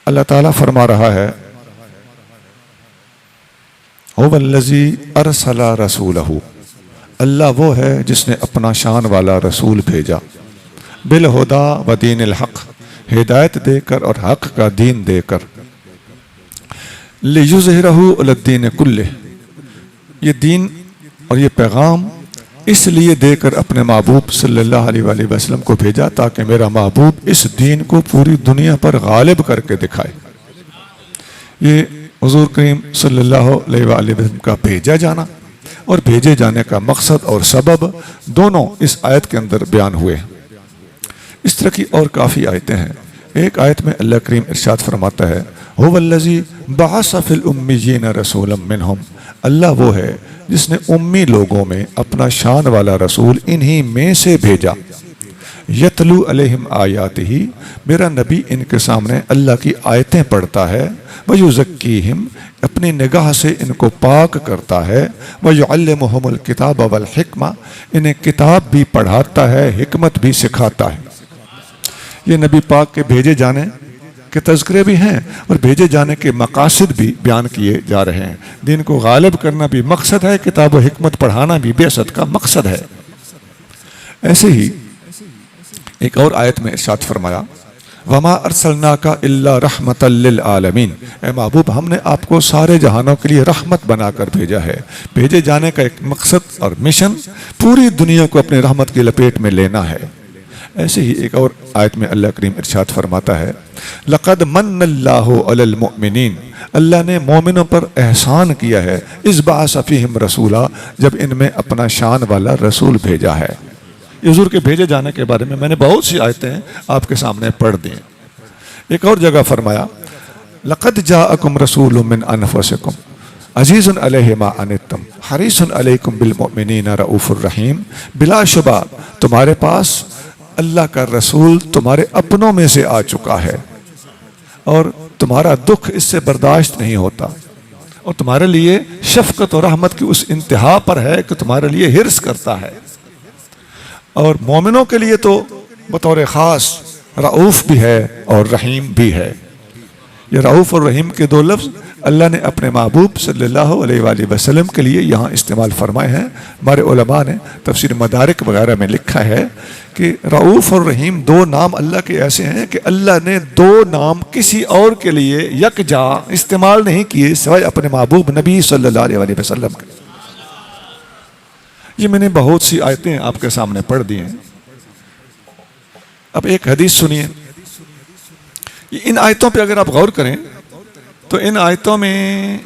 अल्लाह ताला फरमा रहा है, हुवल्लज़ी अरसला रसूलहू, अल्लाह वो है जिसने अपना शान वाला रसूल भेजा, बिल हुदा व दीनिल हक़, हिदायत देकर और हक़ का दीन देकर, लियुज़हिरहू अलद्दीन कुल्लिह, ये दीन और ये पैगाम इसलिए देकर अपने महबूब सल्लल्लाहु अलैहि वसल्लम को भेजा ताकि मेरा महबूब इस दीन को पूरी दुनिया पर गालिब करके दिखाए। ये हुज़ूर करीम सल्लल्लाहु अलैहि वसल्लम का भेजा जाना और भेजे जाने का मकसद और सबब दोनों इस आयत के अंदर बयान हुए हैं। इस तरह की और काफ़ी आयतें हैं। एक आयत में अल्लाह करीम इरशाद फरमाता है, हुवल्लज़ी बअस फिल उम्मिय्यीन रसूलन मिनहुम, अल्लाह वो है जिसने उम्मी लोगों में अपना शान वाला रसूल इन्हीं में से भेजा, यतलू अलैहिम आयातिही, मेरा नबी इनके सामने अल्लाह की आयतें पढ़ता है, व युज़क्कीहिम, अपनी निगाह से इनको पाक करता है, व युअल्लिमुहुमुल किताब वल हिक्मा, इन्हें किताब भी पढ़ाता है, हिकमत भी सिखाता है। ये नबी पाक के भेजे जाने के तज़किरे भी हैं और भेजे जाने के मकासद भी बयान किए जा रहे हैं। दीन को गालिब करना भी मकसद है, किताब व हिकमत पढ़ाना भी बेअसत का मकसद है। ऐसे ही एक और आयत में इरशाद फरमाया, वमा अरसलनाका इल्ला रहमतल लिल आलमीन, ए महबूब हमने आपको सारे जहानों के लिए रहमत बनाकर भेजा है। भेजे जाने का एक मकसद और मिशन पूरी दुनिया को अपनी रहमत की लपेट में लेना है। ऐसे ही एक और आयत में अल्लाह करीम इरशाद फरमाता है, लक़द मन्नल्लाहु अलल मुअमिनीन, अल्लाह ने मोमिनों पर एहसान किया है, इस बअस फ़ीहिम रसूला, जब इनमें अपना शान वाला रसूल भेजा है। हुज़ूर के भेजे जाने के बारे में मैंने बहुत सी आयतें आपके सामने पढ़ दी। एक और जगह फरमाया, लक़द जाअकुम रसूलुम मिन अनफुसिकुम अज़ीज़ुन अलैहि मा अनित्तुम हरीसुन अलैकुम बिल मुमिनीना रऊफ़ुर रहीम, बिलाशुबा तुम्हारे पास अल्लाह का रसूल तुम्हारे अपनों में से आ चुका है और तुम्हारा दुख इससे बर्दाश्त नहीं होता और तुम्हारे लिए शफ़क़त और रहमत की उस इंतहा पर है कि तुम्हारे लिए हिर्स करता है। और मोमिनों के लिए तो बतौर ख़ास रऊफ़ भी है और रहीम भी है। ये रऊफ़ और रहीम के दो लफ्ज़ अल्लाह ने अपने महबूब सल्लल्लाहु अलैहि वसल्लम के लिए यहाँ इस्तेमाल फरमाए हैं। हमारे उलमा ने तफसीर मदारिक वगैरह में लिखा है कि रऊफ़ और रहीम दो नाम अल्लाह के ऐसे हैं कि अल्लाह ने दो नाम किसी और के लिए यकजा इस्तेमाल नहीं किए सिवाय अपने महबूब नबी सल्लल्लाहु अलैहि वसल्लम के। ये मैंने बहुत सी आयतें आपके सामने पढ़ दी हैं। अब एक हदीस सुनिए। इन आयतों पे अगर आप गौर करें तो इन आयतों में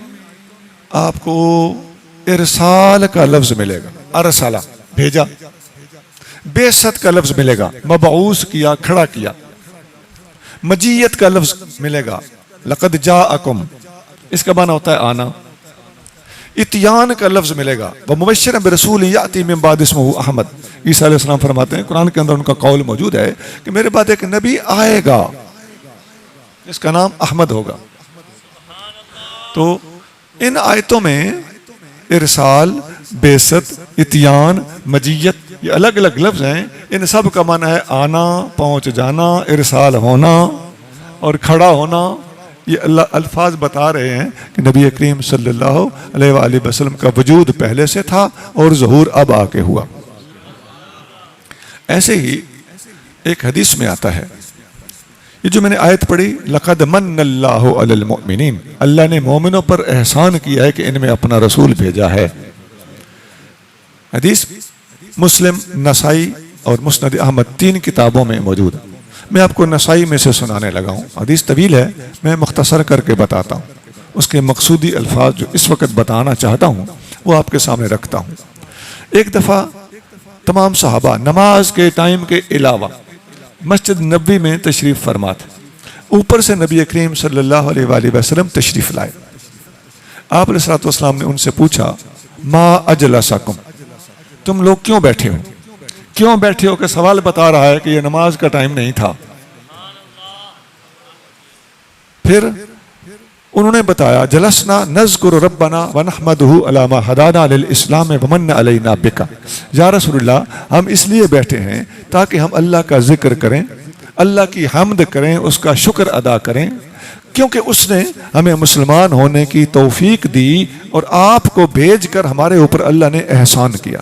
आपको इरसाल का लफ्ज मिलेगा, अरसाला भेजा, बेसत का लफ्ज मिलेगा, मबऊस किया खड़ा किया, मजीयत का लफ्ज मिलेगा, लक़द जाअकुम इसका माना होता है आना, इतियान का लफ्ज मिलेगा, व मुबश्शिरन बिरसूल याती मिन बाद इस्मुहु अहमद। ईसा अलैहिस्सलाम फरमाते हैं, कुरान के अंदर उनका कौल मौजूद है कि मेरे बाद एक नबी आएगा इसका नाम अहमद होगा। तो इन आयतों में इरसाल, बेसत, इतियान, मजीयत, ये अलग अलग लफ्ज हैं। इन सब का माना है आना, पहुंच जाना, इरसाल होना और खड़ा होना। ये अल्लाह अल्फाज बता रहे हैं कि नबी करीम सल्लल्लाहु अलैहि वसल्लम का वजूद पहले से था और ज़हूर अब आके हुआ। ऐसे ही एक हदीस में आता है, ये जो मैंने आयत पढ़ी, लक़द मन्नल्लाहु अलल मुअमिनीन, अल्लाह ने मोमिनों पर एहसान किया है कि इनमें अपना रसूल भेजा है। हदीस मुस्लिम, नसाई और मुस्नद अहमद 3 किताबों में मौजूद है। मैं आपको नसाई में से सुनाने लगा हूँ। हदीस तवील है, मैं मुख्तसर करके बताता हूँ। उसके मकसूदी अल्फाज जो इस वक्त बताना चाहता हूँ वो आपके सामने रखता हूँ। एक दफ़ा तमाम सहाबा नमाज के टाइम के अलावा मस्जिद नबी में तशरीफ़ फरमा थे। ऊपर से नबी करीम सल्लल्लाहु अलैहि वसल्लम तशरीफ़ लाए। आप अलैहिस्सलातु वस्सलाम ने उनसे पूछा, मा अजलसकुम, तुम लोग क्यों बैठे हो? क्यों बैठे हो के सवाल बता रहा है कि यह नमाज का टाइम नहीं था। फिर उन्होंने बताया, जलसना नज़कुरु रब्बना व नहमदुहु अला मा हदाना लिल इस्लाम व मन्ना अलैना बिका। या रसूलल्लाह, हम इसलिए बैठे हैं ताकि हम अल्लाह का जिक्र करें, अल्लाह की हम्द करें, उसका शुक्र अदा करें क्योंकि उसने हमें मुसलमान होने की तौफीक दी और आपको भेजकर हमारे ऊपर अल्लाह ने एहसान किया।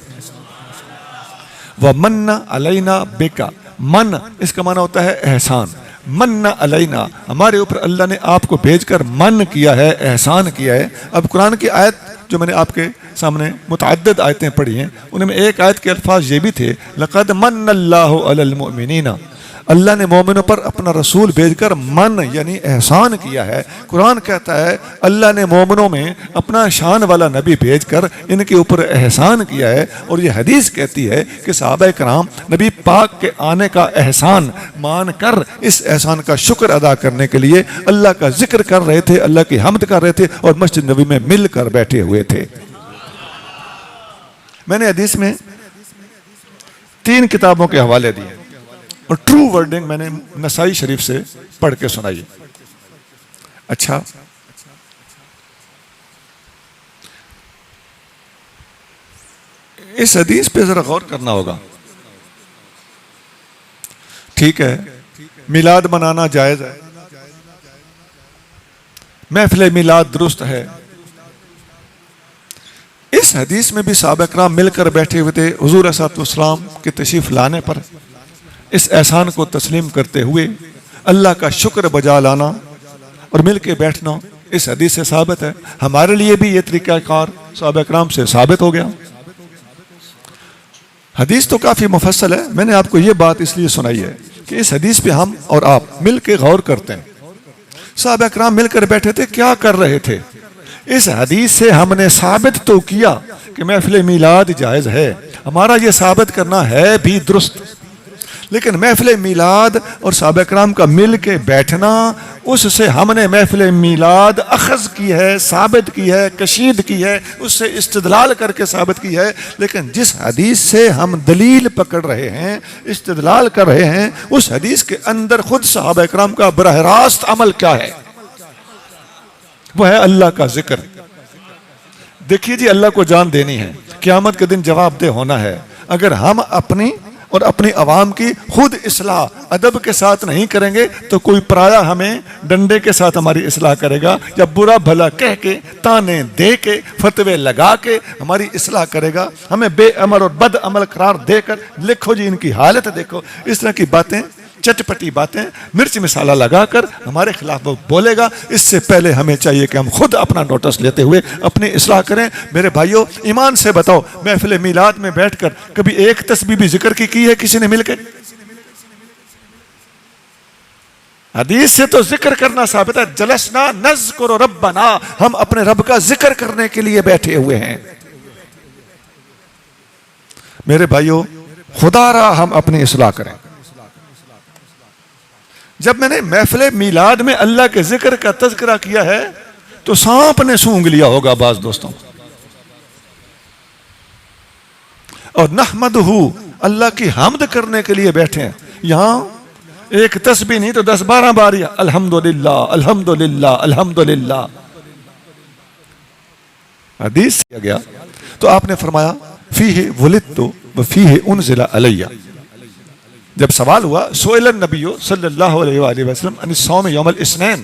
वह मन्ना अलैना बेका, मन इसका माना होता है एहसान। मन्ना अलैना, हमारे ऊपर अल्लाह ने आपको भेजकर मन किया है, एहसान किया है। अब कुरान की आयत जो मैंने आपके सामने मुतअद्दिद आयतें पढ़ी हैं, उनमें एक आयत के अल्फाज ये भी थे, लक़द मन्नल्लाहु अलल मुमिनीना, अल्लाह ने मोमिनों पर अपना रसूल भेजकर मन यानी एहसान किया है। कुरान कहता है अल्लाह ने मोमिनों में अपना शान वाला नबी भेजकर इनके ऊपर एहसान किया है। और ये हदीस कहती है कि सहाबा कराम नबी पाक के आने का एहसान मान कर इस एहसान का शुक्र अदा करने के लिए अल्लाह का जिक्र कर रहे थे, अल्लाह की हम्द कर रहे थे और मस्जिद नबी में मिलकर बैठे हुए थे। मैंने हदीस में 3 किताबों के हवाले दिए और ट्रू वर्डिंग मैंने नसाई शरीफ से पढ़ के सुनाई। अच्छा, इस हदीस पे जरा गौर करना होगा। ठीक है, मिलाद मनाना जायज है, महफिल मिलाद दुरुस्त है। इस हदीस में भी सहाबा किराम मिलकर बैठे हुए थे। हुजूर अलैहिस्सलाम के तशरीफ लाने पर इस एहसान को तस्लीम करते हुए अल्लाह का शुक्र बजा लाना और मिल के बैठना इस हदीस से साबित है। हमारे लिए भी ये तरीक़ाकार सहाबा किराम से साबित हो गया। हदीस तो काफ़ी मुफस्सल है, मैंने आपको ये बात इसलिए सुनाई है कि इस हदीस पे हम और आप मिल के गौर करते हैं। सहाबा किराम मिलकर बैठे थे, क्या कर रहे थे? इस हदीस से हमने साबित तो किया कि महफिल मिलाद जायज़ है, हमारा ये साबित करना है भी दुरुस्त। लेकिन महफिल मिलाद और सहाबा किराम का मिल के बैठना, उससे हमने महफिल मिलाद अखज़ की है, साबित की है, कशीद की है, उससे इस्तिदलाल करके साबित की है। लेकिन जिस हदीस से हम दलील पकड़ रहे हैं, इस्तिदलाल कर रहे हैं, उस हदीस के अंदर खुद सहाबा किराम का बराह रास्त अमल क्या है? वो है अल्लाह का जिक्र। देखिए जी, अल्लाह को जान देनी है, क़यामत के दिन जवाबदेह होना है। अगर हम अपनी और अपनी आवाम की खुद इस्लाह अदब के साथ नहीं करेंगे तो कोई पराया हमें डंडे के साथ हमारी इस्लाह करेगा या बुरा भला कह के, ताने दे के, फतवे लगा के हमारी इस्लाह करेगा, हमें बेअमल और बद अमल करार देकर, लिखो जी इनकी हालत देखो, इस तरह की बातें, चटपटी बातें, मिर्च मिसाला लगाकर हमारे खिलाफ वो बोलेगा। इससे पहले हमें चाहिए कि हम खुद अपना नोटिस लेते हुए अपनी इस्लाह करें। मेरे भाइयों, ईमान से बताओ, महफिल मिलाद में बैठकर कभी एक तस्बीह भी जिक्र की है किसी ने मिलकर? हदीस से तो जिक्र करना साबित है। जलसना नज़्कुरु रब्बना, हम अपने रब का जिक्र करने के लिए बैठे हुए हैं। मेरे भाइयों, खुदारा हम अपनी इस्लाह करें। जब मैंने महफिल मिलाद में अल्लाह के जिक्र का तज़किरा किया है तो सांप ने सूंघ लिया होगा बाज दोस्तों। और नहमदहू, अल्लाह की हम्द करने के लिए बैठे हैं। यहां एक तस्बीह नहीं तो 10-12 बार अल्हम्दुलिल्लाह अल्हम्दुलिल्लाह अल्हम्दुलिल्लाह हदीस किया गया। तो आपने फरमाया फीहे वुलिदतु व फीहे उनज़िला अलैया। जब सवाल हुआ सोइल नबी सल्लल्लाहु अलैहि वसल्लम अन सौम यौमल इस्नैन,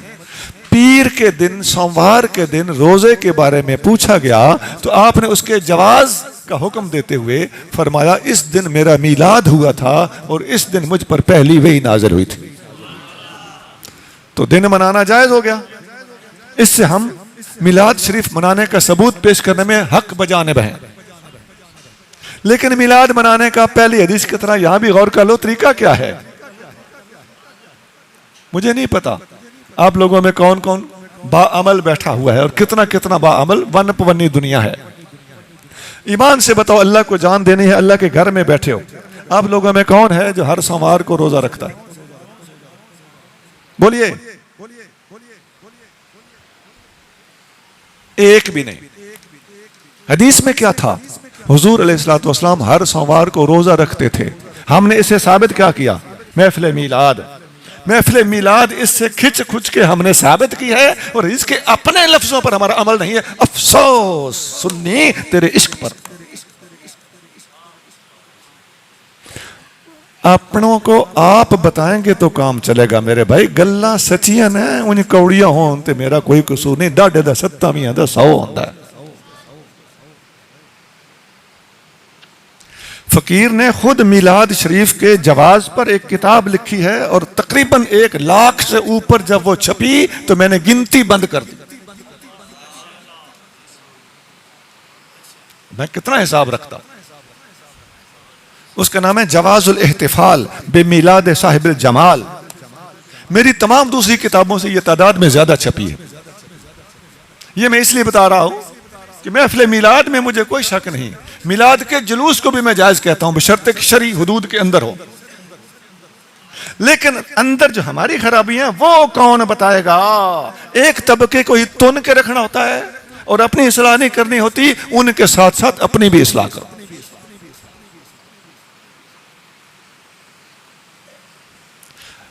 पीर के दिन, सोमवार के दिन रोजे के बारे में पूछा गया तो आपने उसके जवाज का हुक्म देते हुए फरमाया इस दिन मेरा मीलाद हुआ था और इस दिन मुझ पर पहली वही नाज़िल हुई थी। तो दिन मनाना जायज हो गया। इससे हम मिलाद शरीफ मनाने का सबूत पेश करने में हक बजाने हैं। लेकिन मिलाद मनाने का पहली हदीस की तरह यहां भी गौर कर लो, तरीका क्या है? मुझे नहीं पता आप लोगों में कौन कौन बाअमल बैठा हुआ है और कितना कितना बाअमल वनपवनी दुनिया है। ईमान से बताओ, अल्लाह को जान देनी है, अल्लाह के घर में बैठे हो, आप लोगों में कौन है जो हर सोमवार को रोजा रखता है? बोलिए। एक भी नहीं। हदीस में क्या था? हुजूर अलैहिस्सलातु वस्सलाम हर सोमवार को रोजा रखते थे। हमने इसे साबित क्या किया? महफिल मिलाद। महफिल मिलाद इससे खिंच खुच के हमने साबित की है और इसके अपने लफ्जों पर हमारा अमल नहीं है। अफसोस सुन्नी तेरे इश्क पर। अपनों को आप बताएंगे तो काम चलेगा मेरे भाई। गल्ला सचियां ने उन कौड़ियां होन ते मेरा कोई कसूर नहीं, डाडे दा 7 मियां दा 100 होंदा है। फकीर ने खुद मिलाद शरीफ के जवाज पर एक किताब लिखी है और तकरीबन 1 लाख से ऊपर जब वो छपी तो मैंने गिनती बंद कर दी। मैं कितना हिसाब रखता हूं। उसका नाम है जवाजुल इहतिफाल बे मिलाद साहिबुल जमाल। मेरी तमाम दूसरी किताबों से यह तादाद में ज्यादा छपी है। यह मैं इसलिए बता रहा हूं कि महफिल मिलाद में मुझे कोई शक नहीं, मिलाद के जुलूस को भी मैं जायज कहता हूं बशर्ते कि शरई हुदूद के अंदर हो। लेकिन अंदर जो हमारी खराबियां वो कौन बताएगा। एक तबके को ही तुन के रखना होता है और अपनी इस्लाह नहीं करनी होती, उनके साथ साथ अपनी भी इस्लाह करो।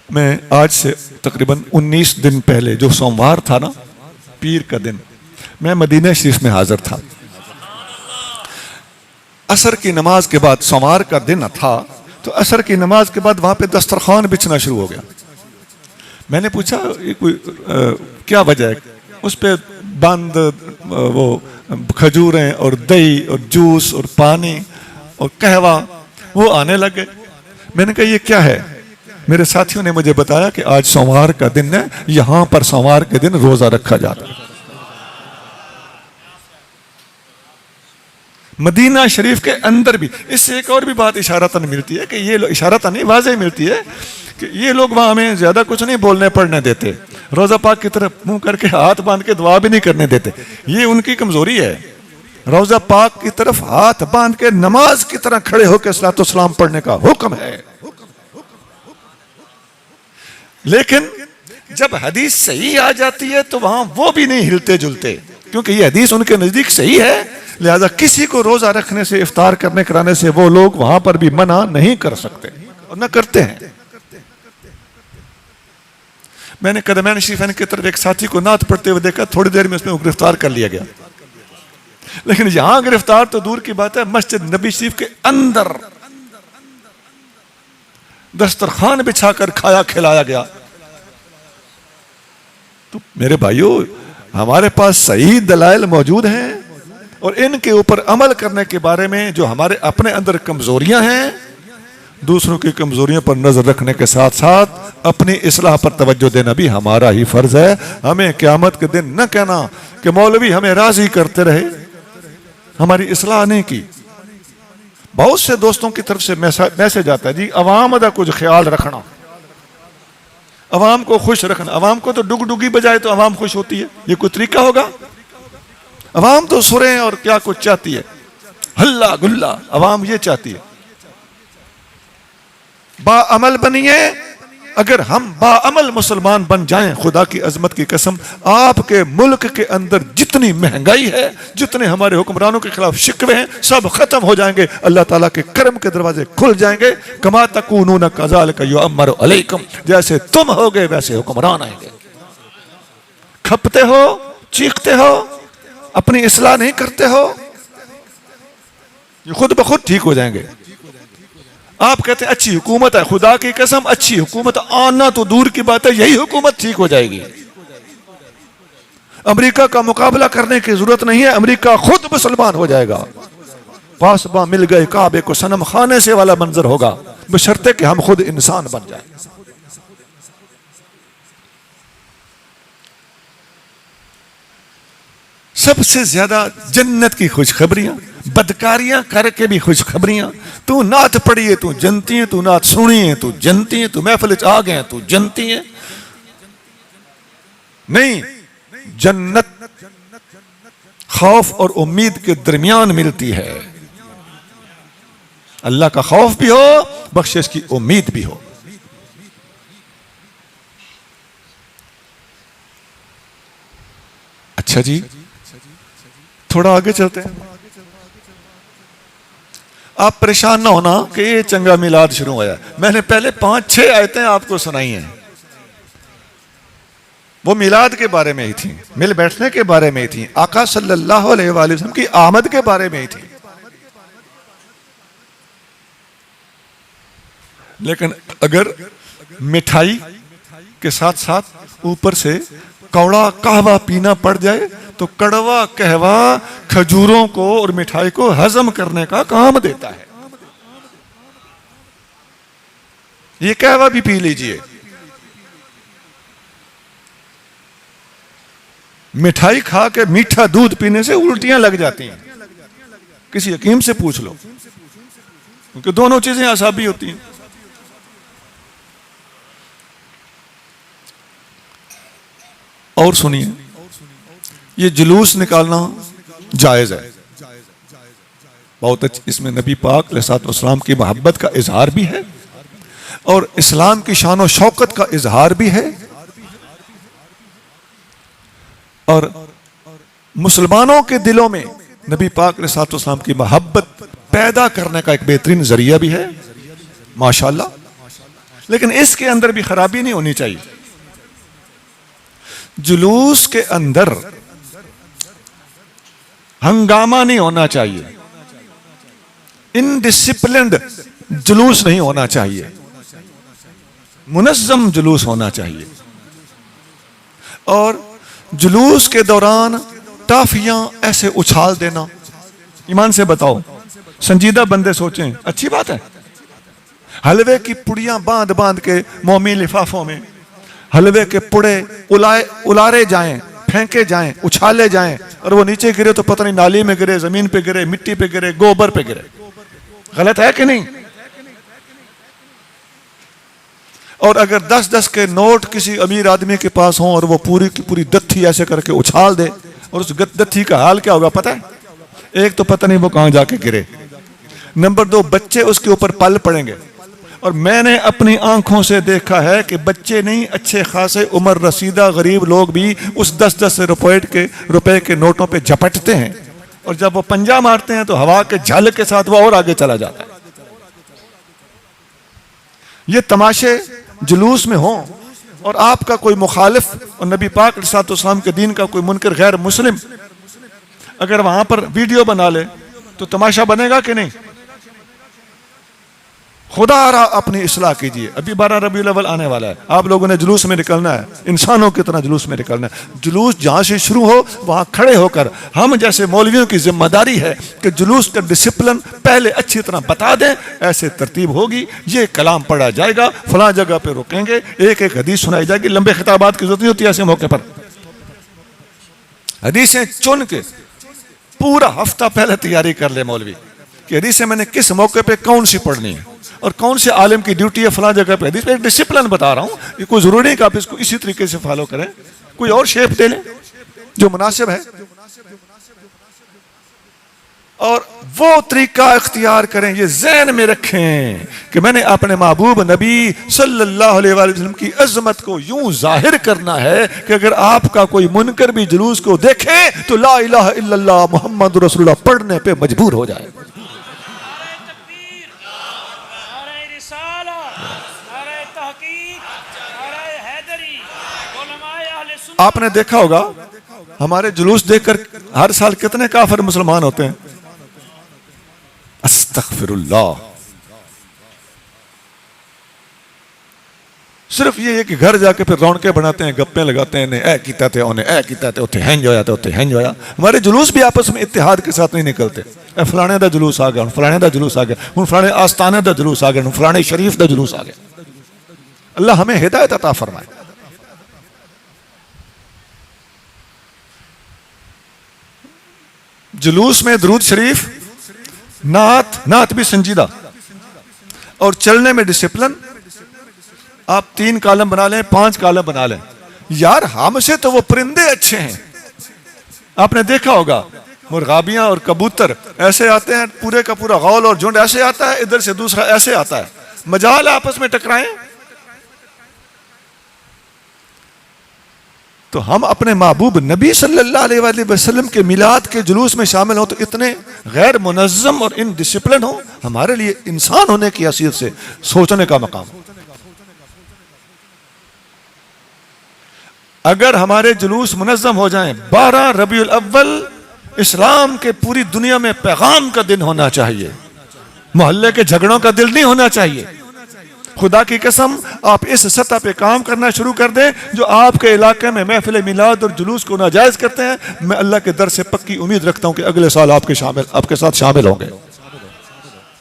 मैं आज से तकरीबन 19 दिन पहले, जो सोमवार था ना, पीर का दिन, मैं मदीना शरीफ में हाजिर था। असर की नमाज के बाद, सोमवार का दिन था, तो असर की नमाज के बाद वहां पे दस्तरखान बिछना शुरू हो गया। मैंने पूछा ये कोई क्या वजह है। उस पे बंद वो खजूरें और दही और जूस और पानी और कहवा वो आने लगे। मैंने कहा ये क्या है। मेरे साथियों ने मुझे बताया कि आज सोमवार का दिन है, यहां पर सोमवार के दिन रोजा रखा जाता है। मदीना शरीफ के अंदर भी। इससे एक और भी बात इशारतन मिलती है कि ये इशारतन नहीं, वाज़ेह मिलती है कि ये लोग वहां हमें ज्यादा कुछ नहीं बोलने पढ़ने देते, रोजा पाक की तरफ मुंह करके हाथ बांध के दुआ भी नहीं करने देते। ये उनकी कमजोरी है। रोजा पाक की तरफ हाथ बांध के नमाज की तरह खड़े होकर सलातो सलाम पढ़ने का हुक्म है। लेकिन जब हदीस सही आ जाती है तो वहां वो भी नहीं हिलते जुलते, क्योंकि ये हदीस उनके नजदीक सही है। लिहाजा किसी को रोजा रखने से, इफ्तार करने कराने से वो लोग वहां पर भी मना नहीं कर सकते और न करते हैं। मैंने कदमैन शरीफैन की तरफ एक साथी को नात पढ़ते हुए देखा, थोड़ी देर में उसमें गिरफ्तार कर लिया गया। लेकिन यहां गिरफ्तार तो दूर की बात है, मस्जिद नबी शरीफ के अंदर दस्तरखान बिछाकर खाया खिलाया गया। तो मेरे भाइयों, हमारे पास सही दलाइल मौजूद हैं और इनके ऊपर अमल करने के बारे में जो हमारे अपने अंदर कमजोरियां हैं, दूसरों की कमजोरियों पर नजर रखने के साथ साथ अपनी इस्लाह पर तवज्जो देना भी हमारा ही फर्ज है। हमें क़यामत के दिन न कहना कि मौलवी हमें राजी करते रहे, हमारी इस्लाह नहीं की। बहुत से दोस्तों की तरफ से मैसेज आता है, जी अवाम का कुछ ख्याल रखना, अवाम को खुश रखना। अवाम को तो डुगडुगी बजाए तो अवाम खुश होती है, ये कोई तरीका होगा। अवाम तो सुरे और क्या कुछ चाहती है, हल्ला गुल्ला, अवाम ये चाहती है। बाअमल बनिए। अगर हम बाअमल मुसलमान बन जाएं, खुदा की अजमत की कसम, आपके मुल्क के अंदर जितनी महंगाई है, जितने हमारे हुक्मरानों के खिलाफ शिकवे हैं, सब खत्म हो जाएंगे। अल्लाह ताला के करम के दरवाजे खुल जाएंगे। कमा तकूनून कज़ालिका युअम्मरु अलैकुम, जैसे तुम होगे वैसे हुक्मरान आएंगे। खपते हो, चीखते हो, अपनी इस्लाह नहीं करते हो, ये खुद ब खुद ठीक हो जाएंगे। आप कहते हैं अच्छी हुकूमत है, खुदा की कसम अच्छी हुकूमत आना तो दूर की बात है, यही हुकूमत ठीक हो जाएगी। अमेरिका का मुकाबला करने की जरूरत नहीं है, अमेरिका खुद मुसलमान हो जाएगा। पासबा मिल गए काबे को सनम खाने से वाला मंजर होगा, बशर्ते कि हम खुद इंसान बन जाए। सबसे ज्यादा जन्नत की खुशखबरियां, बदकारियां करके भी खुशखबरियां। तू नात पढ़ी है तू जनती है, तू नात सुनी है तू जनती है, तू महफिल आ गए तू जनती है। नहीं, जन्नत खौफ और उम्मीद के दरमियान मिलती है। अल्लाह का खौफ भी हो, बख्शिश की उम्मीद भी हो। अच्छा जी, थोड़ा आगे चलते हैं। आप परेशान ना होना कि ये चंगा मिलाद शुरू हुआ। मैंने पहले 5-6 आयतें आपको सुनाई हैं, वो मिलाद के बारे में ही थी, मिल बैठने के बारे में ही थी, आका सल्लल्लाहु अलैहि वसल्लम की आमद के बारे में ही थी। लेकिन अगर मिठाई के साथ साथ ऊपर से कौड़ा कहवा पीना पड़ जाए तो कड़वा कहवा खजूरों को और मिठाई को हजम करने का काम देता है। ये कहवा भी पी लीजिए। मिठाई खा के मीठा दूध पीने से उल्टियां लग जाती हैं, किसी हकीम से पूछ लो, क्योंकि दोनों चीजें आसाबी होती हैं। और सुनिए, ये जुलूस निकालना जायज है, बहुत अच्छी। इसमें नबी पाक अलैहिस्सलाम की मोहब्बत का इजहार भी है और इस्लाम की शान और शौकत का इजहार भी है, और मुसलमानों के दिलों में नबी पाक अलैहिस्सलाम की मोहब्बत पैदा करने का एक बेहतरीन जरिया भी है, माशाअल्लाह। लेकिन इसके अंदर भी खराबी नहीं होनी चाहिए। जुलूस के अंदर हंगामा नहीं होना चाहिए, इनडिसिप्लिन्ड जुलूस नहीं होना चाहिए, मुनज़्ज़म जुलूस होना चाहिए। और जुलूस के दौरान टाफियां ऐसे उछाल देना, ईमान से बताओ, संजीदा बंदे सोचें अच्छी बात है। हलवे की पुड़ियां बांध बांध के मोमी लिफाफों में हलवे के पुड़े उलारे जाएं, फेंके जाएं, उछाले जाएं, और वो नीचे गिरे तो पता नहीं नाली में गिरे, जमीन पे गिरे, मिट्टी पे गिरे, गोबर पे गिरे। गलत है कि नहीं? और अगर 10-10 के नोट किसी अमीर आदमी के पास हों और वो पूरी की पूरी दत्थी ऐसे करके उछाल दे, और उस दत्थी का हाल क्या होगा पता है? एक तो पता नहीं वो कहां जाके गिरे, नंबर 2 बच्चे उसके ऊपर पल पड़ेंगे। और मैंने अपनी आंखों से देखा है कि बच्चे नहीं, अच्छे खासे उम्र रसीदा गरीब लोग भी उस 10-10 रुपए के नोटों पे झपटते हैं, और जब वो पंजा मारते हैं तो हवा के झल के साथ वो और आगे चला जाता है। ये तमाशे जुलूस में हो और आपका कोई मुखालिफ और नबी पाक अलैहिस्सलाम के दीन का कोई मुनकर गैर मुस्लिम अगर वहां पर वीडियो बना ले तो तमाशा बनेगा कि नहीं? खुदा अपनी इस्लाह कीजिए। अभी 12 रबीउल अव्वल आने वाला है, आप लोगों ने जुलूस में निकलना है, इंसानों की तरह जुलूस में निकलना है। जुलूस जहां से शुरू हो वहां खड़े होकर हम जैसे मौलवियों की जिम्मेदारी है कि जुलूस का डिसिप्लिन पहले अच्छी तरह बता दें, ऐसे तरतीब होगी, ये कलाम पढ़ा जाएगा, फलां जगह पे रुकेंगे, एक एक हदीस सुनाई जाएगी। लंबे खिताबात की जरूरत नहीं होती ऐसे मौके पर, हदीसें चुन के पूरा हफ्ता पहले तैयारी कर ले मौलवी कि हदीसें मैंने किस मौके पे कौन सी पढ़नी है और कौन से आलिम की ड्यूटी है फलां जगह पे हदीस पे। एक डिसिप्लिन बता रहा हूं, ये कोई जरूरी नहीं कि आप इसको इसी तरीके से फॉलो करें, कोई और शेप दे लें जो मुनासिब है, और वो तरीका इख्तियार करें। ये ज़हन में रखें कि मैंने अपने महबूब नबी सल्लल्लाहु अलैहि वसल्लम की अज़मत को यूं जाहिर करना है कि अगर आपका कोई मुनकर भी जुलूस को देखे तो ला इलाहा इल्लल्लाह मुहम्मद रसूलुल्लाह पढ़ने पे मजबूर हो जाए। आपने देखा होगा हमारे जुलूस देखकर हर साल कितने काफिर मुसलमान होते हैं। अस्तगफिरुल्लाह। सिर्फ ये कि घर जाके फिर रौनकें बनाते हैं, गप्पे लगाते हैं, ने ऐ कीता थे उन्हें ऐ कीता थे, उत्थे हैंज होया, उत्थे हैंज होया। हमारे जुलूस भी आपस में इत्तेहाद के साथ नहीं निकलते। फलाने दा जुलूस आ गया, फलाने दा जुलूस आ गया, हुण फलाने आस्ताने दा जुलूस आ गया, फलाने शरीफ दा जुलूस आ गया। अल्लाह हमें हिदायत अता फरमाए। जुलूस में दरूद शरीफ, नात भी संजीदा, और चलने में डिसिप्लिन। आप 3 कॉलम बना लें, 5 कॉलम बना लें। यार हमसे तो वो परिंदे अच्छे हैं। आपने देखा होगा मुर्गाबियां और कबूतर ऐसे आते हैं, पूरे का पूरा गौल और झुंड ऐसे आता है, इधर से दूसरा ऐसे आता है, मजाल आपस में टकराएं। तो हम अपने महबूब नबी सल्लल्लाहु अलैहि वसल्लम के मिलाद के जुलूस में शामिल हो तो इतने गैर मुनज़्ज़म और इनडिसिप्लिन हो, हमारे लिए इंसान होने की हैसियत से सोचने का मकाम। अगर हमारे जुलूस मुनज़्ज़म हो जाएं, 12 रबीउल अव्वल इस्लाम के पूरी दुनिया में पैगाम का दिन होना चाहिए, मोहल्ले के झगड़ों का दिल नहीं होना चाहिए, खुदा की कसम आप इस सतह पे काम करना शुरू कर दें, जो आपके इलाके में महफिल मिलाद और जुलूस को नाजायज करते हैं, मैं अल्लाह के दर से पक्की उम्मीद रखता हूं कि अगले साल आपके साथ शामिल होंगे,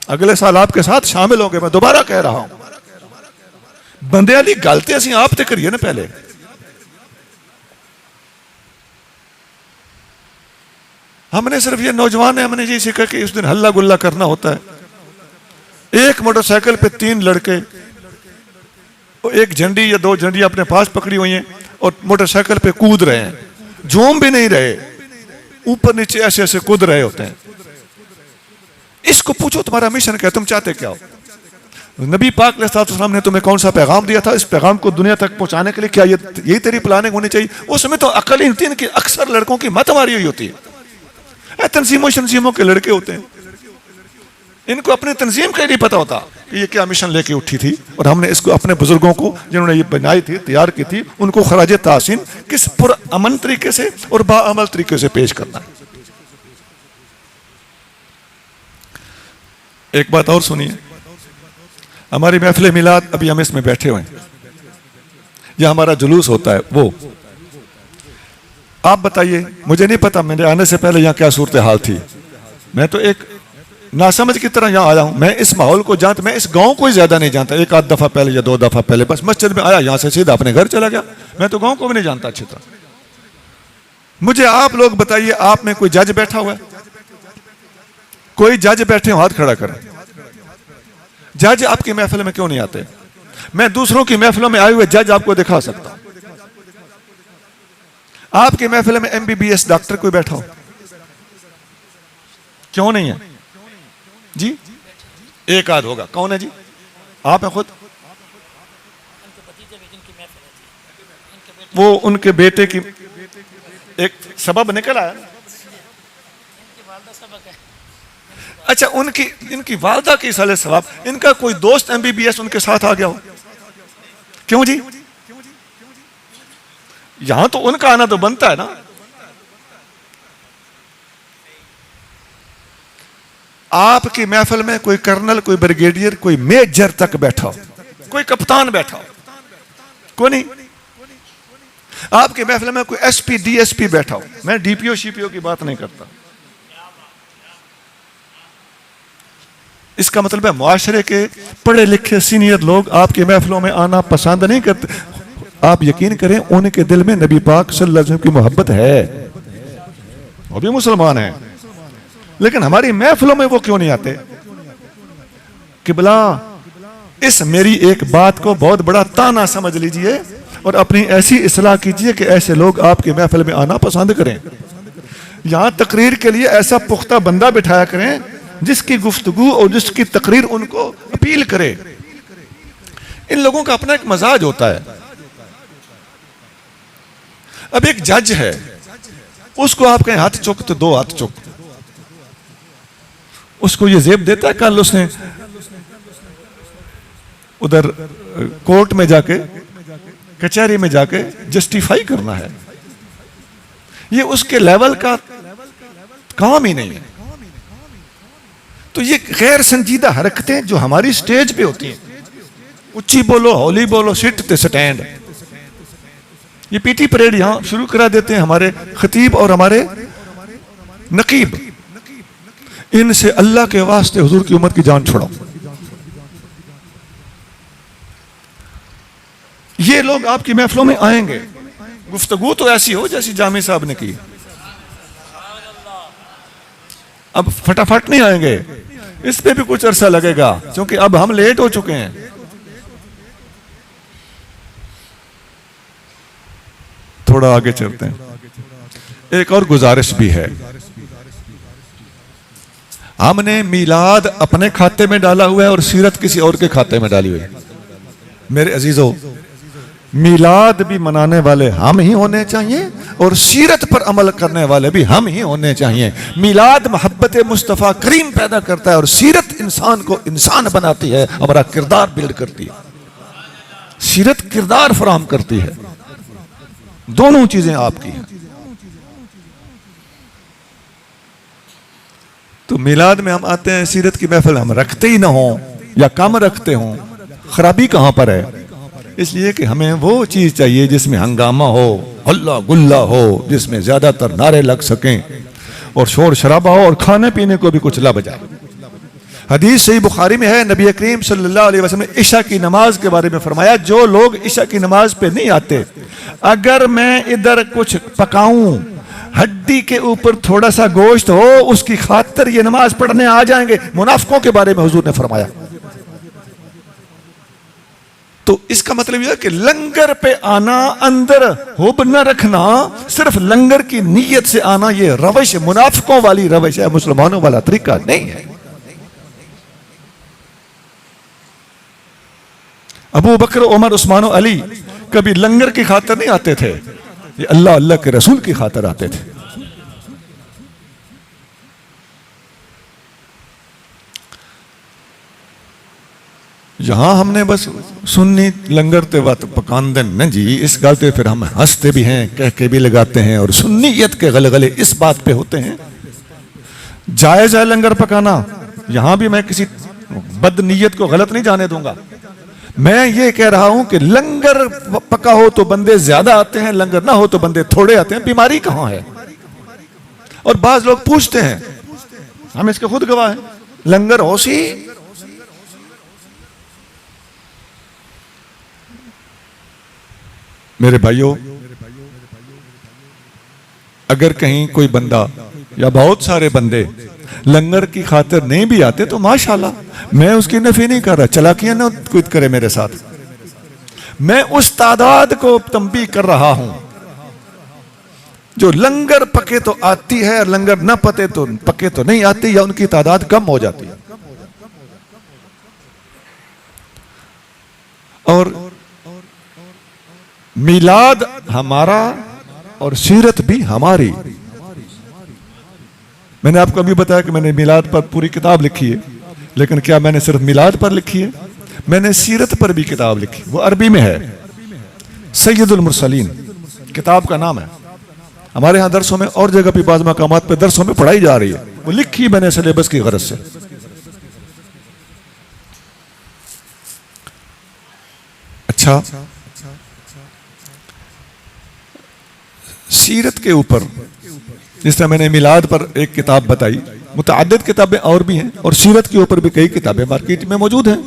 अगले साल आपके साथ शामिल होंगे। मैं दोबारा कह रहा हूं, बंदे वाली गलती असं आप तो करिए ना। पहले हमने सिर्फ ये नौजवान है, हमने ये सीखा कि उस दिन हल्ला गुल्ला करना होता है। एक मोटरसाइकिल पे 3 लड़के, एक झंडी या 2 झंडी अपने पास पकड़ी हुई हैं और मोटरसाइकिल पे कूद रहे हैं, झूम भी नहीं रहे, ऊपर नीचे ऐसे ऐसे कूद रहे होते हैं। इसको पूछो तुम्हारा मिशन क्या है, तुम चाहते क्या हो? नबी पाक अलैहिस्सलाम ने तुम्हें कौन सा पैगाम दिया था? इस पैगाम को दुनिया तक पहुंचाने के लिए क्या यही तेरी प्लानिंग होनी चाहिए? उसमें तो अकल ही होती है कि अक्सर लड़कों की मत मारी हुई होती है। तंजीमों शंजीमों के लड़के होते हैं, इनको अपनी तंजीम का ही नहीं पता होता कि ये क्या मिशन लेके उठी थी, और हमने इसको अपने बुजुर्गों को जिन्होंने ये बनाई थी, तैयार की थी, उनको खराज तासीन किस पुरअमन तरीके से और बाअमल तरीके से पेश करना है। एक बात और सुनिए, हमारी महफिल मिलाद, अभी हम इसमें बैठे हुए हैं, यह हमारा जुलूस होता है, वो आप बताइए, मुझे नहीं पता मेरे आने से पहले यहाँ क्या सूरत हाल थी। मैं तो एक नासमझ की तरह यहाँ आया हूँ, मैं इस माहौल को जानता, मैं इस गांव को ही ज्यादा नहीं जानता। एक आध दफा पहले या 2 दफा पहले बस मस्जिद में आया, यहाँ से सीधा अपने घर चला गया। मैं तो गांव को भी नहीं जानता अच्छी तरह। मुझे आप लोग बताइए, आप में कोई जज बैठा हुआ है? कोई जज बैठे हो, हाथ खड़ा करें। जज आपकी महफिल में क्यों नहीं आते? मैं दूसरों की महफिलों में आए हुए जज आपको दिखा सकता हूं। आपकी महफिल में MBBS डॉक्टर कोई बैठा हो? क्यों नहीं है जी? एक आध होगा, कौन है जी? आप हैं खुद? वो उनके बेटे की एक सबब निकल आया। अच्छा, इनकी वालदा की साले सवाब, इनका कोई दोस्त MBBS उनके साथ आ गया हो? क्यों जी? यहां तो उनका आना तो बनता है ना। आपकी महफिल में कोई कर्नल, कोई ब्रिगेडियर, कोई मेजर तक बैठा हो, कोई कप्तान बैठा हो, कोई नहीं। आपकी महफिल में कोई SP DSP बैठा हो, मैं DPO CPO की बात नहीं करता। इसका मतलब है मुआशरे के पढ़े लिखे सीनियर लोग आपकी महफिलों में आना पसंद नहीं करते। आप यकीन करें, उनके दिल में नबी पाक सल्लल्लाहु अलैहि वसल्लम की मोहब्बत है, वो भी मुसलमान है, लेकिन हमारी महफिलों में वो क्यों नहीं आते? किबला, इस मेरी एक बात को बहुत बड़ा ताना समझ लीजिए और अपनी ऐसी इस्लाह कीजिए कि ऐसे लोग आपकी महफिल में आना पसंद करें। यहां तकरीर के लिए ऐसा पुख्ता बंदा बिठाया करें जिसकी गुफ्तगू और जिसकी तकरीर उनको अपील करे। इन लोगों का अपना एक मजाज होता है। अब एक जज है, उसको आप कहें हाथ चुक तो 2 हाथ चुक, उसको ये जेब देता है? कल उसने उधर कोर्ट में जाके, कचहरी में जाके जस्टिफाई करना है, ये उसके लेवल का काम ही नहीं है। तो ये गैर संजीदा हरकतें जो हमारी स्टेज पे होती हैं, उच्ची बोलो, हौली बोलो, सिट ते स्टैंड, ये PT परेड यहां शुरू करा देते हैं हमारे खतीब और हमारे नकीब। इनसे अल्लाह के वास्ते हुजूर की उम्मत की जान छोड़ो। ये लोग आपकी महफिलों में आएंगे, गुफ्तगू तो ऐसी हो जैसी जामी साहब ने की। अब फटाफट नहीं आएंगे, इस पे भी कुछ अरसा लगेगा, क्योंकि अब हम लेट हो चुके हैं। थोड़ा आगे चलते हैं। एक और गुजारिश भी है, हमने मीलाद अपने खाते में डाला हुआ है और सीरत किसी और के खाते में डाली हुई है। मेरे अजीजों, मीलाद भी मनाने वाले हम ही होने चाहिए और सीरत पर अमल करने वाले भी हम ही होने चाहिए। मीलाद मोहब्बत मुस्तफ़ा करीम पैदा करता है और सीरत इंसान को इंसान बनाती है, हमारा किरदार बिल्ड करती है। सीरत किरदार फराहम करती है, दोनों चीजें आपकी हैं। तो मिलाद में हम आते हैं, सीरत की महफिल हम रखते ही ना हो या कम रखते हों, खराबी कहाँ पर है? इसलिए कि हमें वो चीज चाहिए जिसमें हंगामा हो, हल्ला गुल्ला हो, जिसमें ज्यादातर नारे लग सकें और शोर शराबा हो और खाने पीने को भी कुछ लब जाए। हदीस सही बुखारी में है, नबी करीम सल्लल्लाहु अलैहि वसल्लम ने इशा की नमाज के बारे में फरमाया, जो लोग इशा की नमाज पे नहीं आते, अगर मैं इधर कुछ पकाऊं, हड्डी के ऊपर थोड़ा सा गोश्त हो, उसकी खातिर ये नमाज पढ़ने आ जाएंगे। मुनाफिकों के बारे में हुजूर ने फरमाया। तो इसका मतलब यह है कि लंगर पे आना, अंदर हुब न रखना, सिर्फ लंगर की नीयत से आना, ये रवश मुनाफिकों वाली रवश है, मुसलमानों वाला तरीका नहीं है। अबू बकर, उमर, उस्मान और अली कभी लंगर की खातिर नहीं आते थे, ये अल्लाह अल्लाह के रसूल की खातिर आते थे। यहां हमने बस सुन्नी लंगर ते वत पकान देन न जी, इस गल ते फिर हम हंसते भी हैं, कह के भी लगाते हैं, और सुन्नियत के गलगले इस बात पे होते हैं। जायज है लंगर पकाना, यहां भी मैं किसी बदनीयत को गलत नहीं जाने दूंगा। मैं ये कह रहा हूं कि लंगर पका हो तो बंदे ज्यादा आते हैं, लंगर ना हो तो बंदे थोड़े आते हैं। बीमारी कहां है? और बाज लोग पूछते हैं, हम इसके खुद गवाह हैं, लंगर हो सी मेरे भाइयों, अगर कहीं कोई बंदा या बहुत सारे बंदे लंगर की खातिर नहीं भी आते तो माशाल्लाह, मैं उसकी नफी नहीं कर रहा, चलाकियां ना कुछ करे मेरे साथ। मैं उस तादाद को तंबीह कर रहा हूं जो लंगर पके तो आती है और लंगर न पके तो नहीं आती, या उनकी तादाद कम हो जाती है। और मिलाद हमारा और सीरत भी हमारी। मैंने आपको अभी बताया कि मैंने मिलाद पर पूरी किताब लिखी है, लेकिन क्या मैंने सिर्फ मिलाद पर लिखी है? मैंने सीरत पर भी किताब लिखी, वो अरबी में है, सैयदुल मुरसलीन किताब का नाम है। हमारे यहाँ दरसों में और जगह भी बाज़ मकामात पे दरसों में पढ़ाई जा रही है, वो लिखी मैंने सिलेबस की गरज से। अच्छा, सीरत के ऊपर जिस तरह मैंने मिलाद पर एक किताब बताई, मुतअद्दिद किताबें और भी हैं, और सीरत के ऊपर भी कई किताबें मार्केट में मौजूद हैं।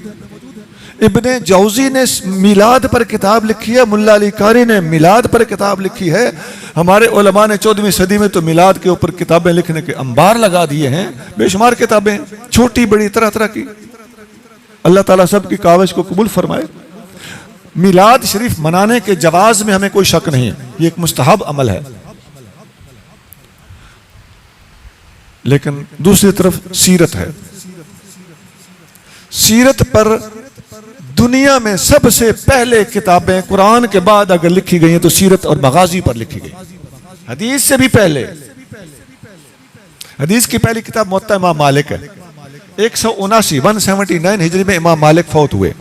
इब्ने जौजी ने मिलाद पर किताब लिखी है, मुल्ला अली कारी ने मिलाद पर किताब लिखी है। हमारे उलमा ने 14वीं सदी में तो मिलाद के ऊपर किताबें लिखने के अंबार लगा दिए हैं, बेशुमार किताबें, छोटी बड़ी तरह तरह की। अल्लाह ताला सब की काविश को कबूल फरमाए। मिलाद शरीफ मनाने के जवाज में हमें कोई शक नहीं है, ये एक मुस्तहब अमल है। लेकिन दूसरी तरफ सीरत है। सीरत पर दुनिया में सबसे पहले किताबें कुरान के बाद अगर लिखी गई हैं तो सीरत और मगाजी पर लिखी गई, हदीस से भी पहले। हदीस की पहली किताब मुअत्ता इमाम मालिक है। 179 हिजरी में इमाम मालिक फौत हुए।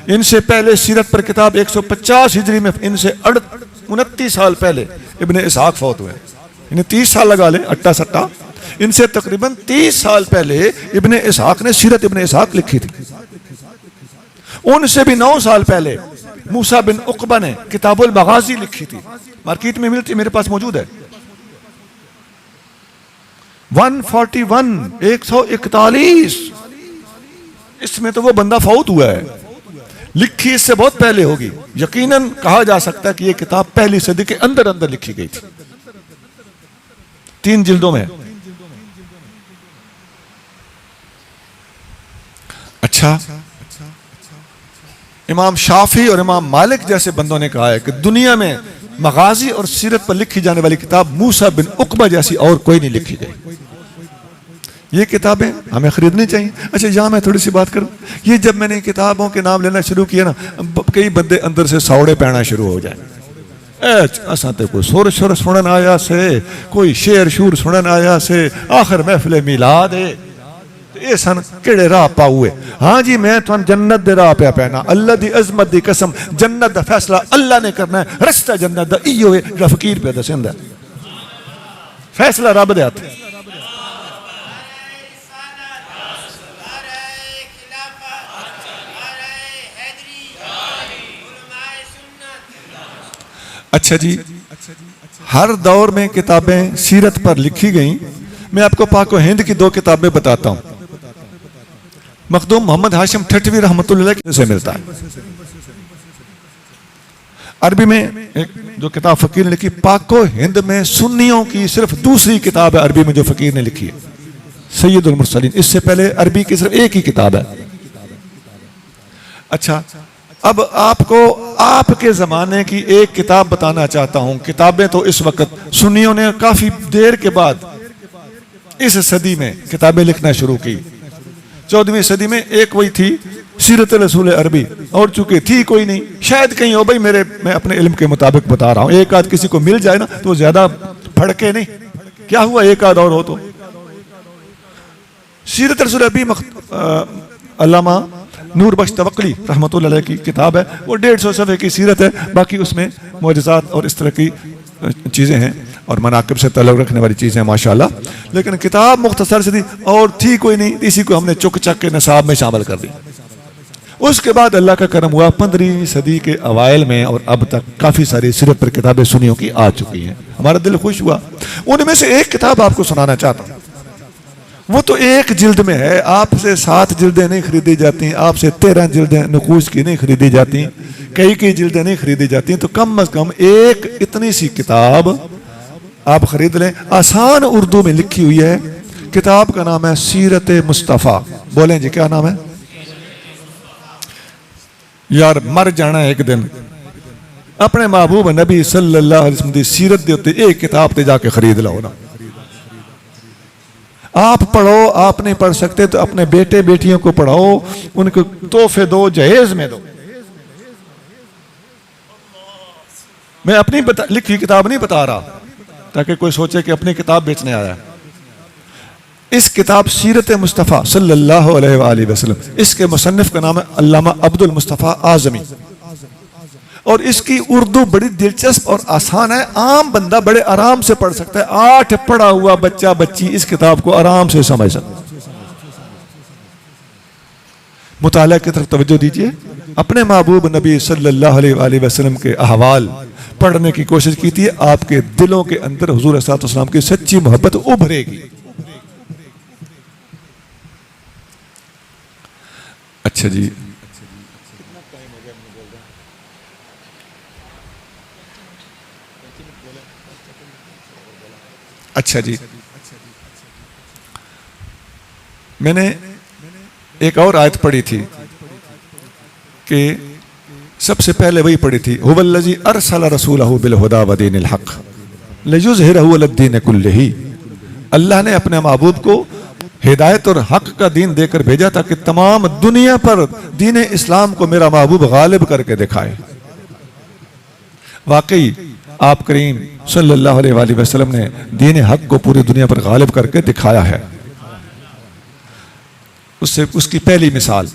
इनसे पहले सीरत पर किताब 150 हिजरी में, इनसे 29 साल पहले इब्ने इसहाक फौत हुए। इन्हें 30 साल लगा ले, अट्टा सट्टा। इनसे तकरीबन 30 साल पहले इब्ने इसहाक ने सीरत इब्ने इसहाक लिखी थी। उनसे भी 9 साल पहले मूसा बिन उकबा ने किताबुल मगाजी लिखी थी, मार्केट में मिलती, मेरे पास मौजूद है। 141 इसमें तो वो बंदा फौत हुआ है। लिखी इससे बहुत पहले होगी, यकीनन कहा जा सकता है कि यह किताब पहली सदी के अंदर अंदर लिखी गई थी। 3 जिल्दों में। अच्छा, इमाम शाफी और इमाम मालिक जैसे बंदों ने कहा है कि दुनिया में मगाजी और सीरत पर लिखी जाने वाली किताब मूसा बिन उकबा जैसी और कोई नहीं लिखी गई। ये किताबें हमें खरीदनी चाहिए। अच्छा, यहाँ मैं थोड़ी सी बात करूँ, ये जब मैंने किताबों के नाम लेना शुरू किया ना, कई बंदे अंदर से सावड़े पैना शुरू हो जाए। असा तो कोई सुर शुर सुनन आया से, कोई शेर शूर सुनन आया से, आखिर महफिल मिलाद है, ये सन केड़े राह पाऊए। हाँ जी, मैं तुम जन्नत दे राह पे पैना, अल्लाह दी अजमत दी कसम, जन्नत दा फैसला अल्लाह ने करना है, रस्ता जन्नत दा इयो है जेड़ा फकीर पे दसेंदा, फैसला रब दे हथ। अच्छा जी, हर दौर में किताबें सीरत पर लिखी गई। मैं आपको पाक व हिंद की 2 किताबें बताता हूं। मखदूम मोहम्मद हाशिम ठठवी रहमतुल्लाह अलैह से मिलता है। अरबी में एक जो किताब फकीर ने लिखी, पाक व हिंद में सुन्नियों की सिर्फ दूसरी किताब है अरबी में जो फकीर ने लिखी है, सैयदुल मुरसलीन। इससे पहले अरबी की सिर्फ एक ही किताब है। अच्छा, अब आपको आपके ज़माने की एक किताब बताना चाहता हूं। किताबें तो इस वक्त सुन्नियों ने काफ़ी देर के बाद इस सदी में किताबें लिखना शुरू की। 14वीं सदी में एक वही थी सीरत रसूल अरबी, और चूंकि थी कोई नहीं, शायद कहीं हो भाई, मैं अपने इल्म के मुताबिक बता रहा हूं। एक आध किसी को मिल जाए ना तो ज़्यादा फड़के नहीं, क्या हुआ एक आध और हो तो। सीरत रसूल अरबी अल्लामा नूर बख्श तवक्ली रहमतुल्लाह अलैह की किताब है। वो 150 सफ़े की सीरत है, बाकी उसमें मौजज़ात और इस तरह की चीज़ें हैं और मनाक़िब से ताल्लुक़ रखने वाली चीज़ें हैं माशाअल्लाह। लेकिन किताब मुख्तसर से थी और थी कोई नहीं, इसी को हमने चुक चक के निसाब में शामिल कर दी। उसके बाद अल्लाह का करम हुआ 15वीं सदी के अवाइल में, और अब तक काफ़ी सारी सीरत पर किताबें सुन्नियों की आ चुकी हैं। हमारा दिल खुश हुआ। उनमें से एक किताब आपको सुनाना चाहता हूँ। वो तो एक जिल्द में है, आपसे 7 जिल्दें नहीं खरीदी जाती, आपसे 13 जिल्दें नकूश की नहीं खरीदी जाती, कई जिल्दें नहीं खरीदी जाती। तो कम अज कम एक इतनी सी किताब आप खरीद लें, आसान उर्दू में लिखी हुई है। किताब का नाम है सीरत मुस्तफ़ा। बोलें जी, क्या नाम है? यार मर जाना एक दिन, अपने महबूब नबी सल्लल्लाहु अलैहि वसल्लम की सीरत दे उत्ते एक किताब ते जाके खरीद लो ना। आप पढ़ो, आप नहीं पढ़ सकते तो अपने बेटे बेटियों को पढ़ाओ, उनको तोहफे दो, जहेज में दो। मैं अपनी लिखी किताब नहीं बता रहा ताकि कोई सोचे कि अपनी किताब बेचने आया। इस किताब सीरत मुस्तफ़ा सल्लल्लाहु अलैहि वसल्लम, इसके मुसन्निफ का नाम है अल्लामा अब्दुल मुस्तफ़ा आज़मी, और इसकी उर्दू बड़ी दिलचस्प और आसान है। आम बंदा बड़े आराम से पढ़ सकता है। 8 पढ़ा हुआ बच्चा बच्ची इस किताब को आराम से समझ सकता है। मुताला की तरफ तवज्जो दीजिए। अपने महबूब नबी सल्लल्लाहु अलैहि वसल्लम के अहवाल पढ़ने की कोशिश की थी, आपके दिलों के अंदर हुजूर सल्लल्लाहु अलैहि वसल्लम की सच्ची मोहब्बत उभरेगी। अच्छा जी, अच्छा जी, मैंने एक और आयत पढ़ी थी कि सबसे पहले वही पढ़ी थी, हुवल्लज़ी अरसल रसूलहु बिल हुदा व दीनिल हक़ लियुज़हिरहु अलद्दीन कुल्लिही। अल्लाह ने अपने महबूब को हिदायत और हक का दीन देकर भेजा ताकि तमाम दुनिया पर दीन इस्लाम को मेरा महबूब गालिब करके दिखाए। वाकई आप करीम सल्लल्लाहु अलैहि वसल्लम ने दीन हक को पूरी दुनिया पर गालिब करके दिखाया है। उससे उसकी पहली मिसाल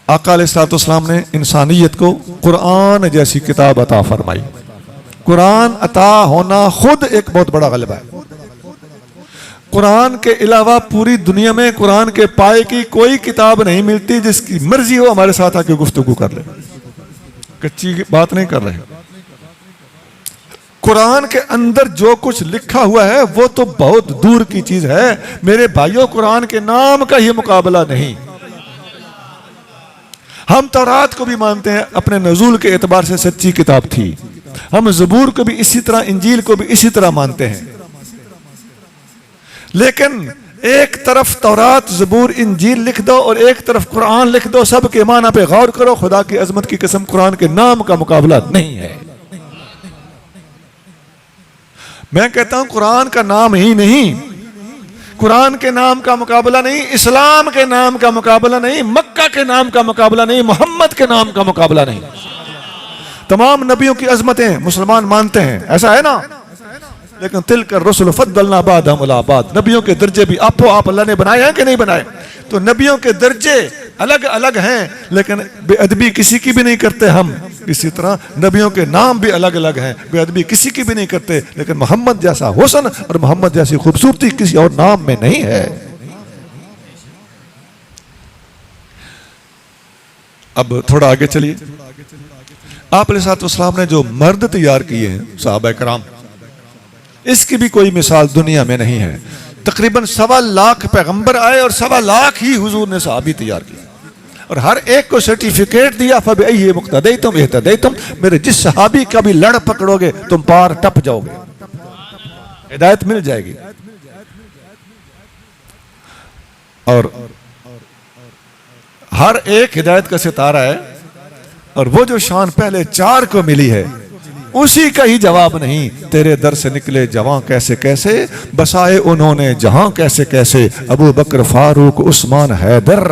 आका अलैहिस्सलाम ने इंसानियत को कुरान जैसी किताब अता फरमाई। कुरान अता होना खुद एक बहुत बड़ा गलबा है। कुरान के अलावा पूरी दुनिया में कुरान के पाए की कोई किताब नहीं मिलती जिसकी मर्जी हो हमारे साथ आके गुफ्तगू कर ले। कच्ची बात नहीं कर रहे। कुरान के अंदर जो कुछ लिखा हुआ है वो तो बहुत दूर की चीज है मेरे भाइयों। कुरान के नाम का ही मुकाबला नहीं। हम तौरात को भी मानते हैं, अपने नज़ूल के एतबार से सच्ची किताब थी। हम ज़बूर को भी इसी तरह, इंजील को भी इसी तरह मानते हैं। लेकिन एक तरफ तौरात ज़बूर इंजील लिख दो और एक तरफ कुरान लिख दो, सब के माना पे गौर करो। खुदा की अजमत की कसम, कुरान के नाम का मुकाबला नहीं है। मैं कहता हूं कुरान का नाम ही नहीं, कुरान के नाम का मुकाबला नहीं, इस्लाम के नाम का मुकाबला नहीं, मक्का के नाम का मुकाबला नहीं, मोहम्मद के नाम का मुकाबला नहीं। तमाम नबियों की अजमतें मुसलमान मानते हैं, ऐसा है ना। लेकिन तिल कर रसूल फद्दलना बादहुम अला बाद, नबियों के दर्जे भी आपो आप अल्लाह ने बनाए हैं कि नहीं बनाए। तो नबियों के दर्जे अलग अलग हैं, लेकिन बेअदबी किसी की भी नहीं करते हम। इसी तरह नबियों के नाम भी अलग अलग हैं, बेअदबी किसी की भी नहीं करते। लेकिन मोहम्मद जैसा हुस्न और मोहम्मद जैसी खूबसूरती किसी और नाम में नहीं है। अब थोड़ा आगे चलिए। आप अलैहिस्सलाम ने जो मर्द तैयार किए हैं सहाबा कराम, इसकी भी कोई मिसाल दुनिया में नहीं है। तकरीबन 1.25 पैगंबर आए और 1.25 ही हुजूर ने सहाबी तैयार किए, और हर एक को सर्टिफिकेट दिया, फबअय्यि मुक्तदैतुम इहतदैतुम, मेरे जिस सहाबी का भी लड़ पकड़ोगे तुम पार टप जाओगे, हिदायत मिल जाएगी। और हर एक हिदायत का सितारा है, और वो जो शान पहले 4 को मिली है उसी का ही जवाब नहीं। तेरे दर से निकले जवां कैसे कैसे, बसाए उन्होंने जहां कैसे कैसे, अबू बकर फारूक उस्मान हैदर,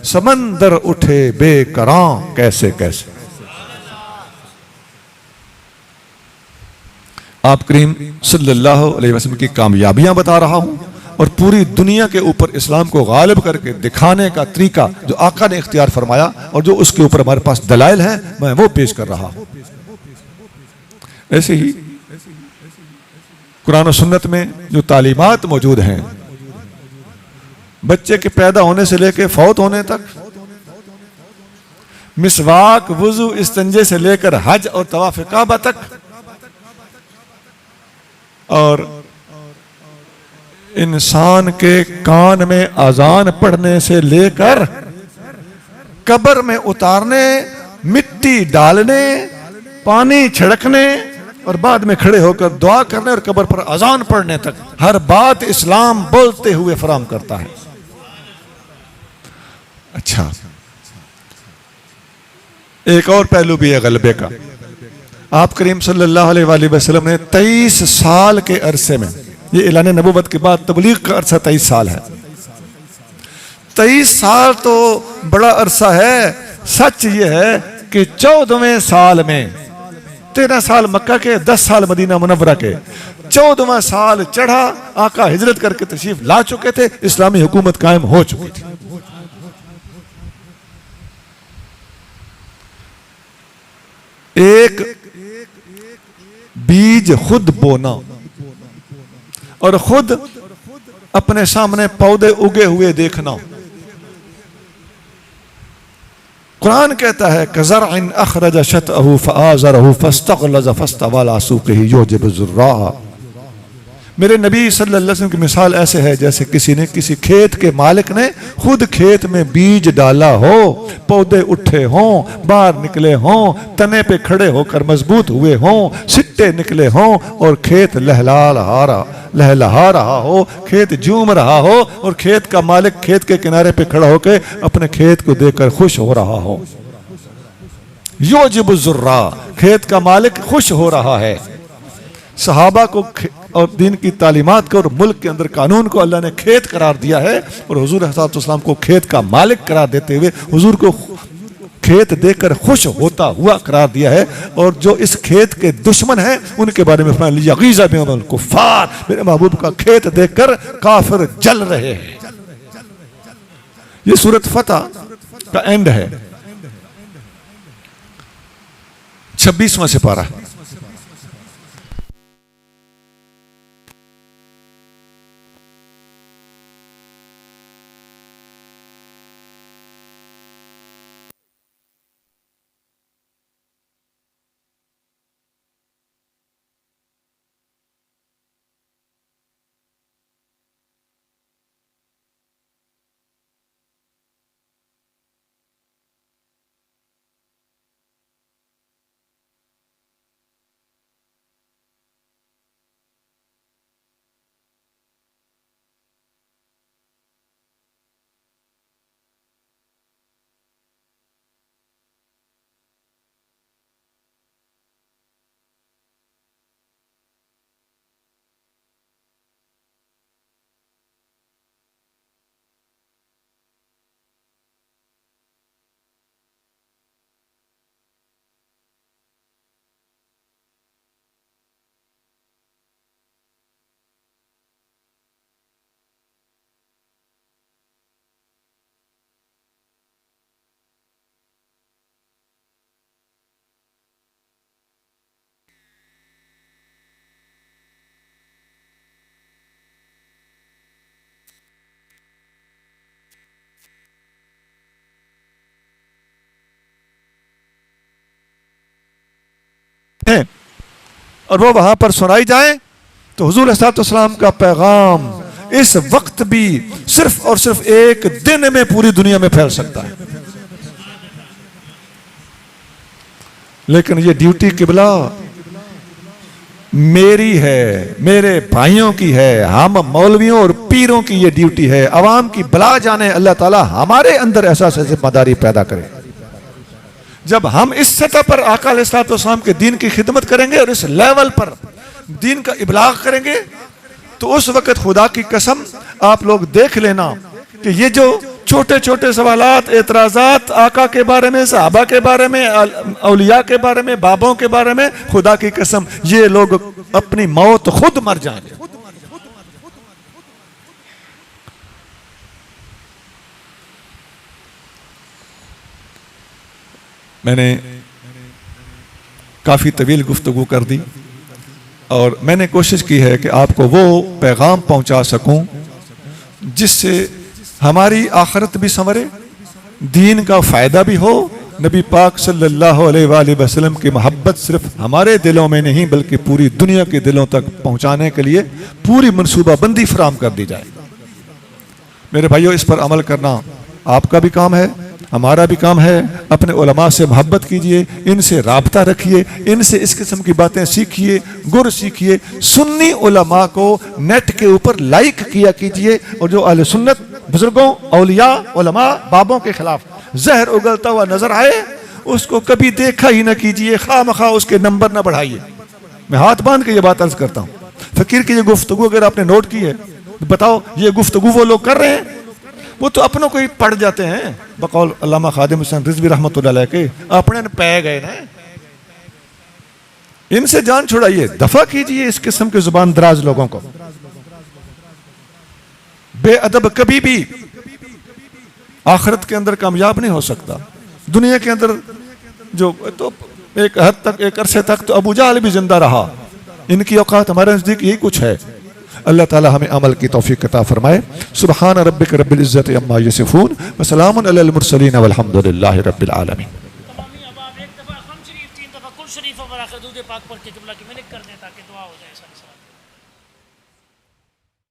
समंदर उठे बेकरां कैसे कैसे। आप करीम सल्लल्लाहु अलैहि वसल्लम की कामयाबियां बता रहा हूं, और पूरी दुनिया के ऊपर इस्लाम को गालिब करके दिखाने का तरीका जो आका ने इख्तियार फरमाया और जो उसके ऊपर हमारे पास दलाइल है, मैं वो पेश कर रहा हूं। ऐसे ही कुरान और सुन्नत में जो तालीमात मौजूद हैं, बच्चे के पैदा होने से लेकर फौत होने तक, मिसवाक, वुजू, इस्तंजे से लेकर हज और तवाफ काबा तक, और इंसान के कान में अजान पढ़ने से लेकर कब्र में उतारने, मिट्टी डालने, पानी छिड़कने और बाद में खड़े होकर दुआ करने और कब्र पर अजान पढ़ने तक, हर बात इस्लाम बोलते हुए फराम करता है। अच्छा, एक और पहलू भी है गलबे का। आप करीम सल्लल्लाहु अलैहि वसल्लम ने 23 साल के अरसे में, ये ऐलान नबूवत के बाद तबलीग का अरसा 23 साल है। 23 साल तो बड़ा अरसा है। सच ये है कि 14वें साल में, 13 साल मक्का के, 10 साल मदीना मुनव्वरा के, 14वां साल चढ़ा, आका हिजरत करके तशरीफ ला चुके थे, इस्लामी हुकूमत कायम हो चुकी थी। एक बीज खुद बोना और खुद अपने सामने पौधे उगे हुए देखना। कुरान कहता है कज़रअन अखरज शतअहु फआज़रहु फस्तग़लज़ फस्तवा अला सूक़िही युजिबु ज़ुर्राअ। मेरे नबी सल्लल्लाहु अलैहि वसल्लम की मिसाल ऐसे है जैसे किसी खेत के मालिक ने खुद खेत में बीज डाला हो, पौधे उठे हों, बाहर निकले हों, तने पे खड़े होकर मजबूत हुए हों, सिट्टे निकले हों, और खेत लहलहा रहा हो, खेत झूम रहा हो, और खेत का मालिक खेत के किनारे पे खड़ा होकर अपने खेत को देखकर खुश हो रहा हो। युजिबु ज़ुर्रा, खेत का मालिक खुश हो रहा है। सहाबा को और दीन की तालीमात को और मुल्क के अंदर कानून को अल्लाह ने खेत करार दिया है, और हुजूर सल्लल्लाहु को खेत का मालिक करार देते हुए हुजूर को खेत देखकर खुश होता हुआ करार दिया है। और जो इस खेत के दुश्मन हैं उनके बारे में फरमाया यगीज़ा बिहिमुल कुफ़ार, मेरे महबूब का खेत देखकर काफिर जल रहे हैं। ये सूरत फतह का एंड है, 26वां सिपारा। और वो वहां पर सुनाई जाए तो हुजूर सल्लल्लाहु का पैगाम इस वक्त भी सिर्फ और सिर्फ एक दिन में पूरी दुनिया में फैल सकता है। लेकिन ये ड्यूटी किबला मेरी है, मेरे भाइयों की है, हम मौलवियों और पीरों की ये ड्यूटी है। अवाम की भला जाने अल्लाह ताला हमारे अंदर एहसास जिम्मेदारी पैदा करे। जब हम इस सतह पर आका अलैहिस्सलाम के दीन की खिदमत करेंगे और इस लेवल पर दीन का इबलाग करेंगे तो उस वक्त खुदा की कसम आप लोग देख लेना कि ये जो छोटे छोटे सवालात, एतराजात आका के बारे में, सहाबा के बारे में, औलिया के बारे में, बाबों के बारे में, खुदा की कसम ये लोग अपनी मौत खुद मर जाएंगे। मैंने काफी तवील गुफ्तगू कर दी और मैंने कोशिश की है कि आपको वो पैगाम पहुंचा सकूं जिससे हमारी आखिरत भी संवरे, दीन का फायदा भी हो, नबी पाक सल्लल्लाहु अलैहि वसल्लम की मोहब्बत सिर्फ हमारे दिलों में नहीं बल्कि पूरी दुनिया के दिलों तक पहुंचाने के लिए पूरी मनसूबाबंदी फराम कर दी जाए। मेरे भाइयों, इस पर अमल करना आपका भी काम है, हमारा भी काम है। अपने उलमा से मोहब्बत कीजिए, इनसे राबता रखिए, इनसे इस किस्म की बातें सीखिए, गुर सीखिए। सुन्नी उलमा को नेट के ऊपर लाइक किया कीजिए और जो अहले सुन्नत बुजुर्गों, औलिया, उलमा, बाबों के खिलाफ जहर उगलता हुआ नजर आए उसको कभी देखा ही ना कीजिए, खामखा उसके नंबर ना बढ़ाइए। मैं हाथ बांध के ये बात अर्ज करता हूँ। फकीर की ये गुफ्तगू अगर आपने नोट की है बताओ, ये गुफ्तगू वो लोग कर रहे हैं, वो तो अपनों को ही पढ़ जाते हैं। बकौल अल्लामा खादिम हुसैन रिजवी रहमतुल्लाह अलैह के अपने पै गए ना। इनसे जान छुड़ाइए, दफा कीजिए इस किस्म के जुबान दराज लोगों को। बेअदब कभी भी आखिरत के अंदर कामयाब नहीं हो सकता। दुनिया के अंदर जो तो एक हद तक, एक अरसे तक तो अबू जहल भी जिंदा रहा। इनकी औकात हमारे नजदीक यही कुछ है। अल्लाह ताला हमें अमल की तौफीक अता फरमाए। सुब्हान रब्बिक रब्बिल इज्जति अम्मा यसिफून व सलामुन अलल मुरसलीन वल्हम्दुलिल्लाहि रब्बिल आलमीन। अब आप एक दफा खम शरीफ, 3 दफा कुल शरीफ और आखिर दूध पाक पढ़ के जुमला की मिनट कर दें ताकि दुआ हो जाए।